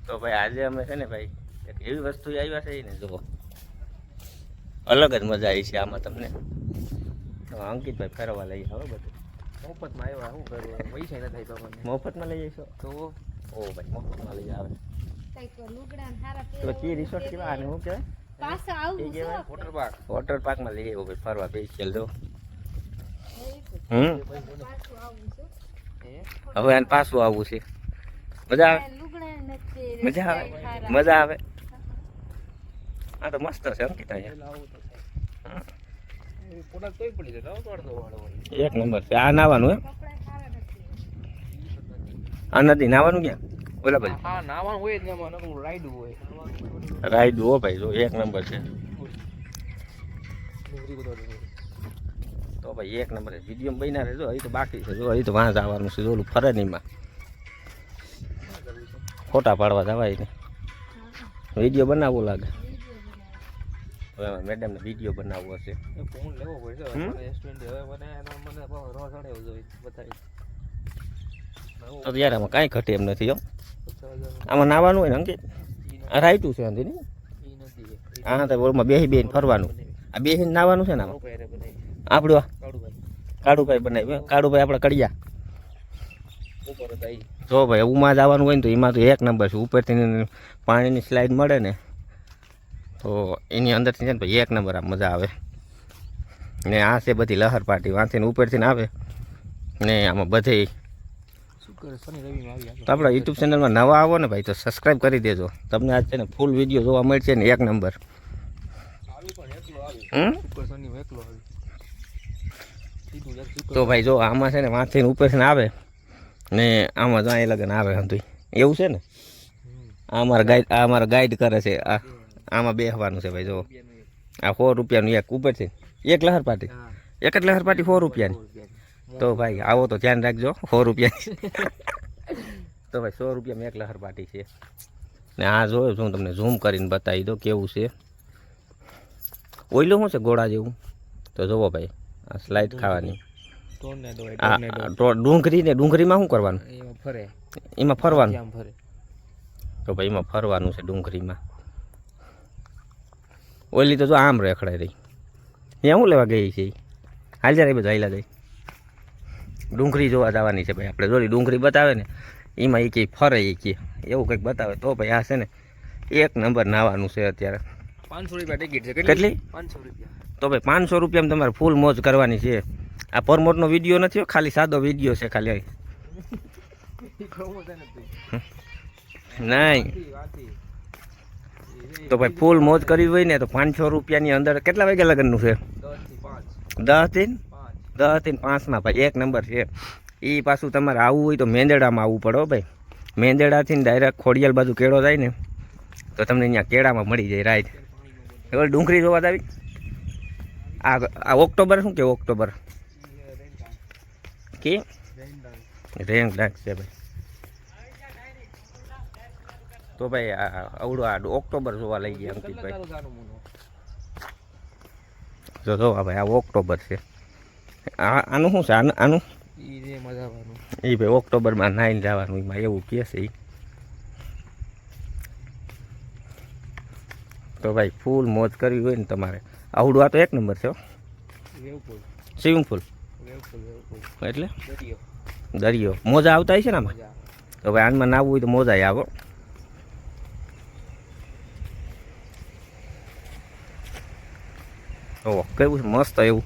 તો ભાઈ આજે અમે છે ને ભાઈ એક એવી વસ્તુ આવ્યા છે ને, જુઓ અલગ જ મજા આવી છે આમાં તમને. તો અંકિતભાઈ ફેરવા લઈ આવે બધું મફતમાં આવ્યા, શું કરવું, પૈસા ન થાય તો મને. મફતમાં લઈ જઈશો તો ઓ ભાઈ મફતમાં લઈ આવે તો તો કી રિસોર્ટ કેવા આને શું કહેવાય? પાછા આવું એ કહેવાય વોટર પાર્ક. વોટર પાર્કમાં લઈ આવ્યો ભાઈ ફરવા સ્પેશિયલ. જો પાછું આવું છું હવે આને પાછું આવવું છે. મજા આવે લુગડા નથી મજા આવે મજા આવે. આ તો મસ્ત છે અંકિત અહીંયા. પોતા તોય પડી જાય તો પડતો વાળો એક નંબર છે. આ નાવાનું એમ? કપડા સારા નથી આ નથી નાવાનું ક્યાં? બોલા ભાઈ હા નાવાનું હોય જ ને એમાં નકરું રાઈડ હોય. રાઈડ હો ભાઈ, જો એક નંબર છે. તો ભાઈ એક નંબર છે. વિડીયો બન્યા રહેજો. હજી તો બાકી છે. જો હજી તો વાં જવાનું છે. ઓલું ફરે નહીં ફોટા પાડવા જવાય ને વિડીયો બનાવવો લાગે. હવે મેડમને વિડીયો બનાવવો હશે. ફોન લેવો પડશે રેસ્ટોરન્ટ. હવે મને મને રો ચડાવ્યો જોઈએ બતાવી તો યાર આમાં કાંઈ ઘટે એમ નથી. હો આમાં નાવાનું હોય ને અંકિત. આ રાઈટું છે અંધી નહીં. હા તો ઓળમાં બેસી બેન ફરવાનું. આ બેસીને નાવાનું છે ને આમાં. આપણું કાળુભાઈ બનાવ્યું. કાળુભાઈ આપણે કડિયા. જો ભાઈ ઉમાં જવાનું હોય ને તો એમાં તો એક નંબર છે. ઉપરથી પાણીની સ્લાઇડ મળે ને તો એની અંદરથી છે ને ભાઈ એક નંબર આમ મજા આવે. ને આ છે બધી લહર પાર્ટી વાંચીને ઉપરથી આવે ને આમાં બધે. તો આપણા યુટ્યુબ ચેનલમાં નવા આવો ને ભાઈ તો સબસ્ક્રાઈબ કરી દેજો. તમને આજ છે ને ફૂલ વિડીયો જોવા મળશે ને એક નંબર. તો ભાઈ જો આમાં છે ને વાંચીને ઉપરથી આવે ને આમાં જાય લગન આવે હતું એવું છે ને. આ અમારા ગાઈડ કરે છે. આમાં બેસવાનું છે ભાઈ. જો આ 100 રૂપિયાનું એક ઉપરથી એક લહર પાર્ટી. એક જ લહર પાર્ટી 100 રૂપિયાની. તો ભાઈ આવો તો ધ્યાન રાખજો 100 રૂપિયાની. તો ભાઈ 100 રૂપિયામાં એક લહર પાર્ટી છે. ને આ જોયો હું તમને ઝૂમ કરીને બતાવી દો કેવું છે. ઓઈલું શું છે ગોળા જેવું. તો જુઓ ભાઈ આ સ્લાઇડ ખાવાની. ડુંગળી ને ડુંગળીમાં શું કરવાનું? એમાં ફરવાનું. તો ભાઈ એમાં ફરવાનું છે ડુંગળીમાં. ઓલી તો જો આમ રેખડાઈ રહી. ત્યાં શું લેવા ગઈ છે? હાલ જાય બધું હાઈલા જાય. ડુંગળી જોવા જવાની છે ભાઈ આપણે. જોડી ડુંગળી બતાવે ને એમાં એ કંઈ ફરે એ કે એવું કંઈક બતાવે તો ભાઈ આ છે ને એક નંબર નાવાનું છે અત્યારે. 500 રૂપિયા ટિકિટ છે. કેટલી? 500 રૂપિયા. તો ભાઈ 500 રૂપિયામાં તમારે ફૂલ મોજ કરવાની છે. આ પરમોટનો વિડીયો નથી, ખાલી સાદો વિડીયો છે ખાલી. નહીં તો ભાઈ ફૂલ મોજ કરવી હોય ને તો 500 રૂપિયાની અંદર કેટલા વાગ્યા લગનનું છે? 10 થી 5માં ભાઈ એક નંબર છે. એ પાછું તમારે આવવું હોય તો મેંદેડામાં આવવું પડે ભાઈ. મેંદેડાથી ડાયરેક્ટ ખોડિયાલ બાજુ કેળો જાય ને તો તમને અહીંયા કેળામાં મળી જાય રાઈડ. હવે ડુંગળી જોવા આવી. આ ઓક્ટોબર શું કે ઓક્ટોબર કે રેંગ ડાન્સ છે ભાઈ. તો ભાઈ આ અવડું આ ઓક્ટોબર જોવા લઈ ગયા અંકિતભાઈ. જો ભાઈ આ ઓક્ટોબર છે. આનું શું છે? આનું એ ભાઈ ઓક્ટોબરમાં નાઈને જવાનું એમાં એવું કહે છે. તો ભાઈ ફૂલ મોજ કરવી હોય ને તમારે આવડું આ તો એક નંબર છે. સ્વિમિંગ પુલ એટલે દરિયો મોજા આવતા હોય છે ને આમાં. તો ભાઈ આનમાં નાવું હોય તો મોજા આવો. ઓહ કેવું મસ્ત એવું.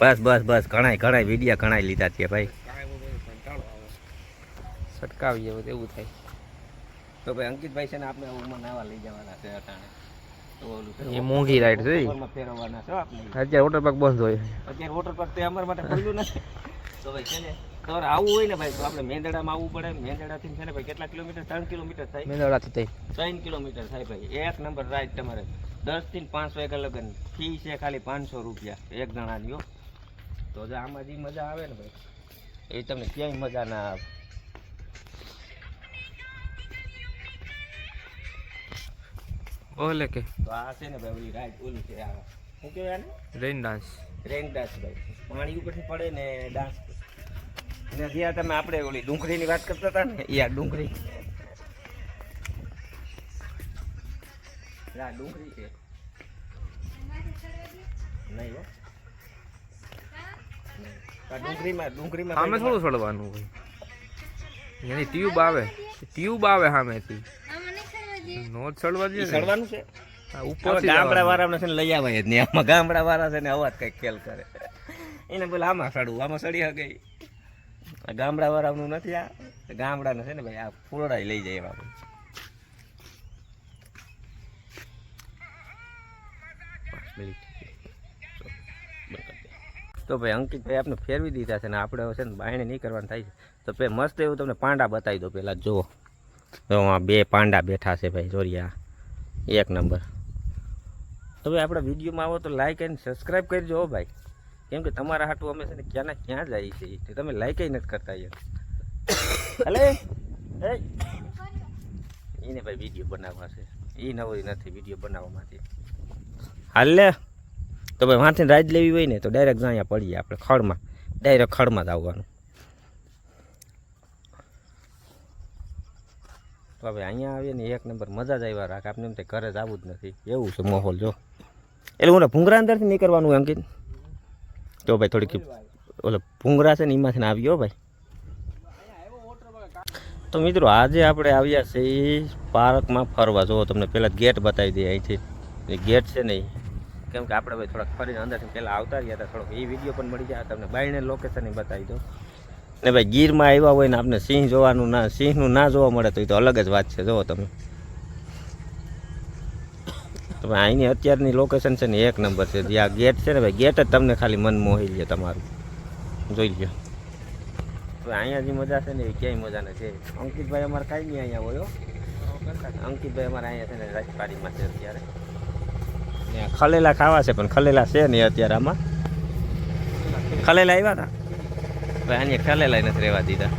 બસ ઘણા વિડીયા ઘણા લીધા છે ભાઈ. સટકાવી જાય એવું થાય. તો ભાઈ અંકિતભાઈ છે ને આપણે ઉમાં નાવા લઈ જવાના છે અટાણે. એ મોંઘી રાઈડ છે. ફેરવવાના છે આપણે. અત્યારે વોટર પાર્ક બંધ હોય. અત્યારે વોટર પાર્ક તો અમારા માટે ખુલ્લું નથી. તો ભાઈ છે ને તમારે આવવું હોય ને ભાઈ તો આપણે મેંદડામાં આવવું પડે. મેંદડાથી છે ને ભાઈ કેટલા કિલોમીટર? 3 કિલોમીટર થાય. મેંદડાથી 3 કિલોમીટર થાય ભાઈ. એક નંબર રાઈડ તમારે 10 થી 5 વાગ્યા લગન. ફી છે ખાલી 500 રૂપિયા એક જણાની. તો જો આમાં જે મજા આવે ને ભાઈ એ તમને ક્યાંય મજા ના આવે. ઓલે કે તો આ છે ને ભાઈ ઓલી રાઈડ ઓલી છે આ શું કહેવાય આને? રેન ડાન્સ. રેન ડાન્સ ભાઈ. પાણી ઉપરથી પડે ને ડાન્સ ને જ્યાં તમે આપણે ઓલી ડુંગળીની વાત કરતા હતા ને એ આ ડુંગળી આ ડુંગળી છે નહીં હો આ ડુંગળીમાં સામે થોડું ચડવાનું હોય એની ટ્યુબ આવે સામેથી આમાં નહીં કરવા દે. નો ચડવા દે ને. સડવાનું છે ઉપર ગામડા વાળાને છે ને લઈ આવે જ નહીં આમાં ગામડા વાળા છે ને અવાજ કઈક ખેલ કરે એને બોલે આમાં સડવું આમાં સડી હગે આ ગામડા વાળાનું નથી આ ગામડાને છે ને ભાઈ આ ફૂલડાઈ લઈ જાય એવા તો ભાઈ અંકિતભાઈ આપણે ફેરવી દીધા છે ને આપણે હવે છે ને બાયણે નહીં કરવાનું થાય છે તો મસ્ત એવું તમને પાંડા બતાવી દો પહેલાં જુઓ તો આ 2 પાંડા બેઠા છે ભાઈ જોરિયા એક નંબર તો ભાઈ આપણા વિડીયોમાં આવો તો લાઈક અને સબસ્ક્રાઈબ કરજો હો ભાઈ કેમ કે તમારા હાટું અમે છે ને ક્યાંના ક્યાં જઈએ છીએ તો તમે લાઈક નથી કરતા યાર હલે એને ભાઈ વિડીયો બનાવવા છે એ નવી નથી વિડીયો બનાવવામાંથી હાલે તો ભાઈ વાંચીને રાજ લેવી હોય ને તો ડાયરેક્ટ અહીંયા પડીએ આપણે ખડમાં ડાયરેક્ટ ખડમાં જ આવવાનું તો હવે અહીંયા આવીએ ને એક નંબર મજા જ આવ્યા રાખ આપણે એમ તો ઘરે જ આવવું જ નથી એવું છે માહોલ જો એટલે હું ભૂંગરા અંદરથી નીકળવાનું હોય અંકિત તો ભાઈ થોડીક ઓલે ભૂંગરા છે ને એમાંથી આવ્યો ભાઈ તો મિત્રો આજે આપણે આવ્યા છે એ પાર્કમાં ફરવા જો તમને પહેલાં ગેટ બતાવી દઈએ અહીંથી એ ગેટ છે ને કેમ કે આપણે ભાઈ થોડાક ફરીને અંદરથી પહેલાં આવતા રહ્યા હતા થોડોક એ વિડીયો પણ મળી જાય તમને બાયણે લોકેશન બતાવી દો ને ભાઈ ગીરમાં આવ્યા હોય ને આપણે સિંહ જોવાનું ના સિંહનું ના જોવા મળે તો એ તો અલગ જ વાત છે જુઓ તમે તો ભાઈ અહીંની અત્યારની લોકેશન છે ને એક નંબર છે જે આ ગેટ છે ને ભાઈ ગેટ જ તમને ખાલી મન મોહી લે તમારું જોઈ લો તો અહીંયા જે મજા છે ને એ ક્યાંય મજા નથી અંકિતભાઈ અમારે કાંઈ નહીં અહીંયા હોય અંકિતભાઈ અમારે અહીંયા છે ને રાજપાડીમાં છે અત્યારે ને ખલેલા ખાવા છે પણ ખલેલા છે નહીં અત્યારે આમાં ખલેલા આવ્યા હતા ભાઈ અહીંયા ખલેલા નથી રહેવા દીધા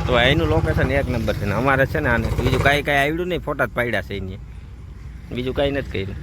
તો એનું લોકેશન એક નંબર છે ને અમારે છે ને આને બીજું કાંઈ આવડ્યું નહીં ફોટા જ પાડ્યા છે એને બીજું કાંઈ નથી કર્યું